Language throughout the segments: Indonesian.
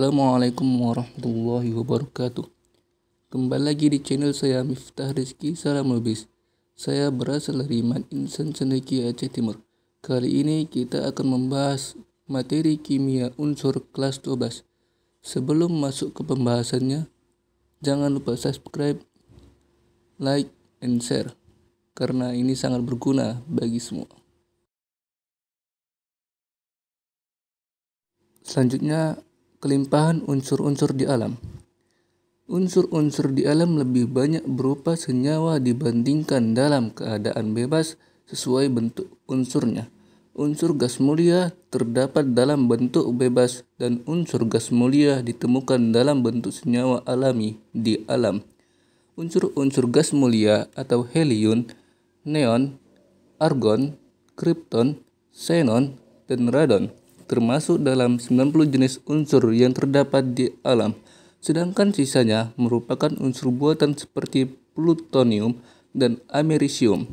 Assalamualaikum warahmatullahi wabarakatuh. Kembali lagi di channel saya Miftah Rizky Salam Lubis. Saya berasal dari Mat Insan Cendekia Aceh Timur. Kali ini kita akan membahas materi kimia unsur kelas 12. Sebelum masuk ke pembahasannya, jangan lupa subscribe, like, and share, karena ini sangat berguna bagi semua. Selanjutnya, kelimpahan unsur-unsur di alam. Unsur-unsur di alam lebih banyak berupa senyawa dibandingkan dalam keadaan bebas sesuai bentuk unsurnya. Unsur gas mulia terdapat dalam bentuk bebas dan unsur gas mulia ditemukan dalam bentuk senyawa alami di alam. Unsur-unsur gas mulia atau helium, neon, argon, krypton, xenon, dan radon termasuk dalam 90 jenis unsur yang terdapat di alam. Sedangkan sisanya merupakan unsur buatan seperti plutonium dan amerisium.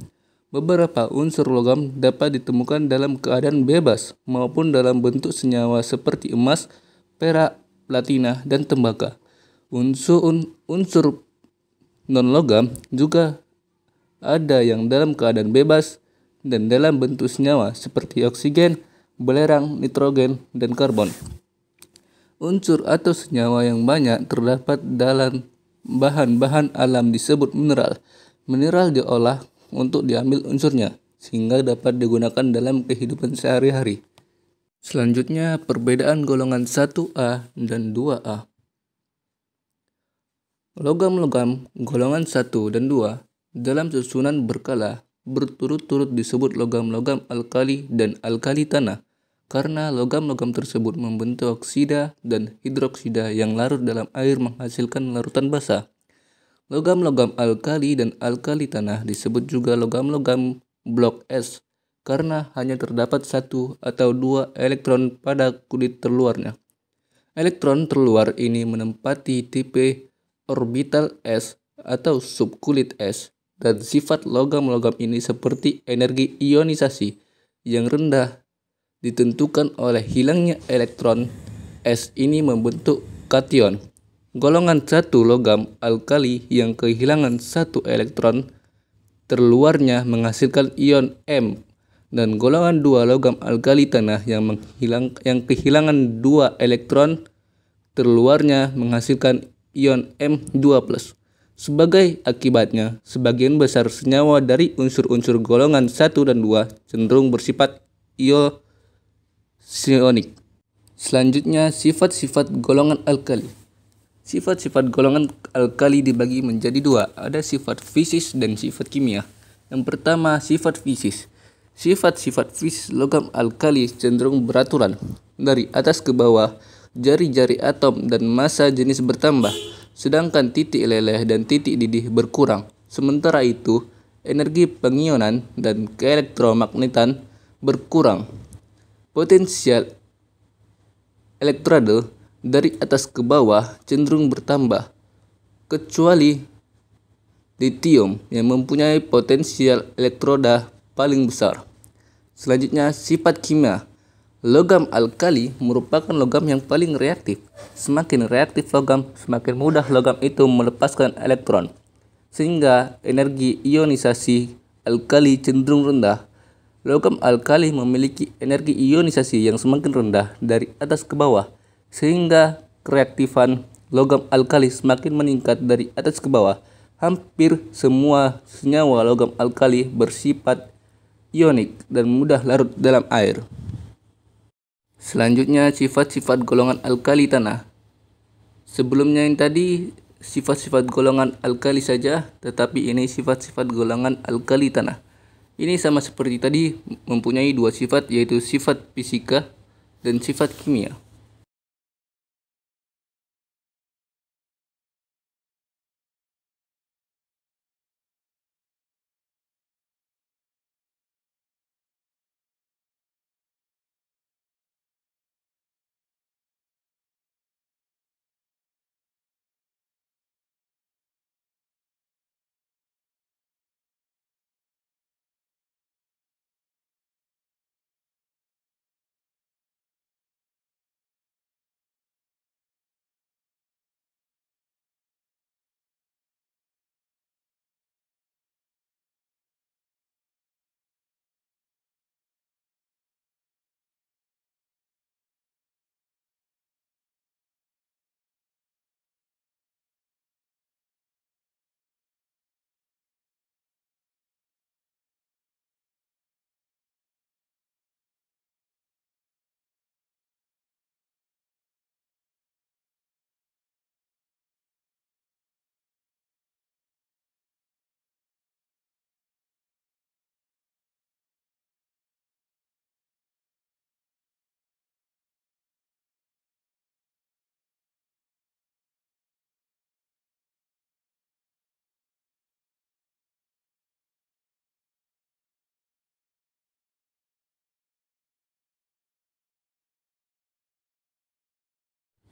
Beberapa unsur logam dapat ditemukan dalam keadaan bebas maupun dalam bentuk senyawa seperti emas, perak, platina, dan tembaga. Unsur non-logam juga ada yang dalam keadaan bebas dan dalam bentuk senyawa seperti oksigen, belerang, nitrogen, dan karbon. Unsur atau senyawa yang banyak terdapat dalam bahan-bahan alam disebut mineral. Mineral diolah untuk diambil unsurnya, sehingga dapat digunakan dalam kehidupan sehari-hari. Selanjutnya, perbedaan golongan 1A dan 2A. Logam-logam golongan 1 dan 2 dalam susunan berkala berturut-turut disebut logam-logam alkali dan alkali tanah, karena logam-logam tersebut membentuk oksida dan hidroksida yang larut dalam air menghasilkan larutan basa. Logam-logam alkali dan alkali tanah disebut juga logam-logam blok S, karena hanya terdapat satu atau dua elektron pada kulit terluarnya. Elektron terluar ini menempati tipe orbital S atau subkulit S, dan sifat logam-logam ini seperti energi ionisasi yang rendah ditentukan oleh hilangnya elektron S ini membentuk kation. Golongan 1 logam alkali yang kehilangan satu elektron terluarnya menghasilkan ion M, dan golongan 2 logam alkali tanah yang kehilangan 2 elektron terluarnya menghasilkan ion M2+. Sebagai akibatnya, sebagian besar senyawa dari unsur-unsur golongan 1 dan 2 cenderung bersifat ionik. Selanjutnya, sifat-sifat golongan alkali. Sifat-sifat golongan alkali dibagi menjadi dua, ada sifat fisis dan sifat kimia. Yang pertama, sifat fisis. Sifat-sifat fisis logam alkali cenderung beraturan dari atas ke bawah, jari-jari atom dan massa jenis bertambah, sedangkan titik leleh dan titik didih berkurang. Sementara itu, energi pengionan dan keelektromagnetan berkurang. Potensial elektrode dari atas ke bawah cenderung bertambah, kecuali litium yang mempunyai potensial elektroda paling besar. Selanjutnya, sifat kimia. Logam alkali merupakan logam yang paling reaktif. Semakin reaktif logam, semakin mudah logam itu melepaskan elektron, sehingga energi ionisasi alkali cenderung rendah. Logam alkali memiliki energi ionisasi yang semakin rendah dari atas ke bawah, sehingga kereaktifan logam alkali semakin meningkat dari atas ke bawah. Hampir semua senyawa logam alkali bersifat ionik dan mudah larut dalam air. Selanjutnya, sifat-sifat golongan alkali tanah. Sebelumnya yang tadi sifat-sifat golongan alkali saja, tetapi ini sifat-sifat golongan alkali tanah. Ini sama seperti tadi, mempunyai dua sifat, yaitu sifat fisika dan sifat kimia.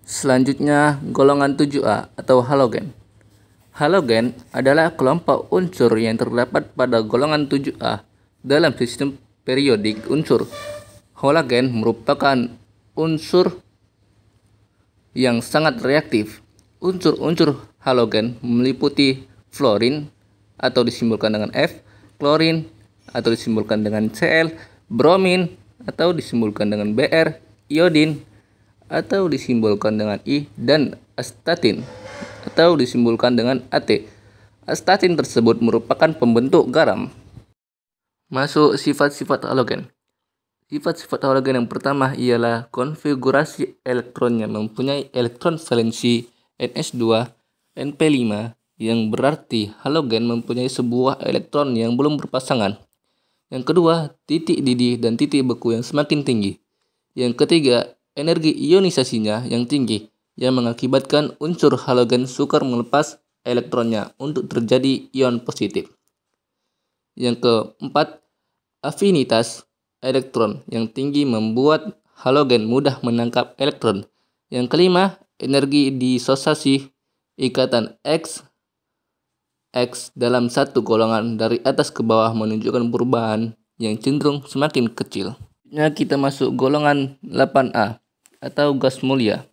Selanjutnya, golongan 7A atau halogen. Halogen adalah kelompok unsur yang terdapat pada golongan 7A dalam sistem periodik unsur. Halogen merupakan unsur yang sangat reaktif. Unsur-unsur halogen meliputi fluorin atau disimbolkan dengan F, klorin atau disimbolkan dengan Cl, bromin atau disimbolkan dengan Br, iodin atau disimbolkan dengan I, dan astatin atau disimbolkan dengan At. Astatin tersebut merupakan pembentuk garam. Masuk sifat-sifat halogen. Sifat-sifat halogen yang pertama ialah konfigurasi elektronnya mempunyai elektron valensi Ns2, Np5, yang berarti halogen mempunyai sebuah elektron yang belum berpasangan. Yang kedua, titik didih dan titik beku yang semakin tinggi. Yang ketiga, energi ionisasinya yang tinggi, yang mengakibatkan unsur halogen sukar melepas elektronnya untuk terjadi ion positif. Yang keempat, afinitas elektron yang tinggi membuat halogen mudah menangkap elektron. Yang kelima, energi disosiasi ikatan X dalam satu golongan dari atas ke bawah menunjukkan perubahan yang cenderung semakin kecil. Kita masuk golongan 8A atau gas mulia.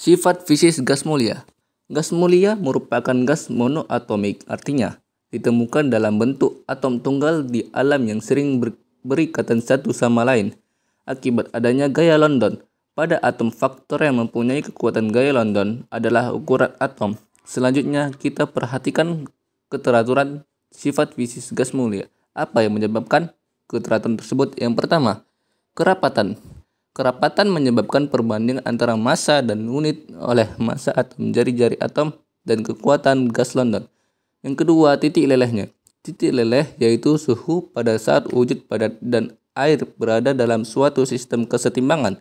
Sifat fisis gas mulia. Gas mulia merupakan gas monoatomik, artinya ditemukan dalam bentuk atom tunggal di alam yang sering berikatan satu sama lain akibat adanya gaya London. Pada atom, faktor yang mempunyai kekuatan gaya London adalah ukuran atom. Selanjutnya kita perhatikan keteraturan sifat fisis gas mulia. Apa yang menyebabkan keteraturan tersebut? Yang pertama, kerapatan. Kerapatan menyebabkan perbandingan antara massa dan unit oleh massa atom, jari-jari atom, dan kekuatan gas London. Yang kedua, titik lelehnya. Titik leleh yaitu suhu pada saat wujud padat dan air berada dalam suatu sistem kesetimbangan.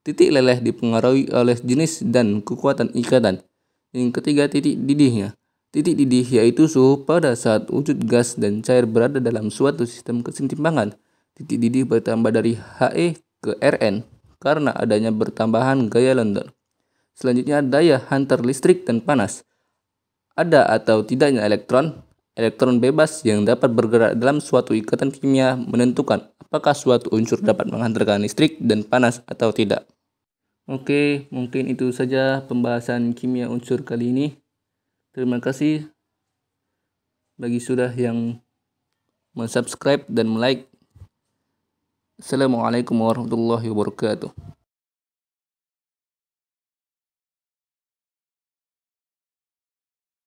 Titik leleh dipengaruhi oleh jenis dan kekuatan ikatan. Yang ketiga, titik didihnya. Titik didih yaitu suhu pada saat wujud gas dan cair berada dalam suatu sistem kesetimbangan. Titik didih bertambah dari He ke Rn karena adanya bertambahan gaya London. Selanjutnya, daya hantar listrik dan panas. Ada atau tidaknya elektron bebas yang dapat bergerak dalam suatu ikatan kimia menentukan apakah suatu unsur dapat menghantarkan listrik dan panas atau tidak. Oke, mungkin itu saja pembahasan kimia unsur kali ini. Terima kasih bagi sudah yang mensubscribe dan like. Assalamualaikum warahmatullahi wabarakatuh.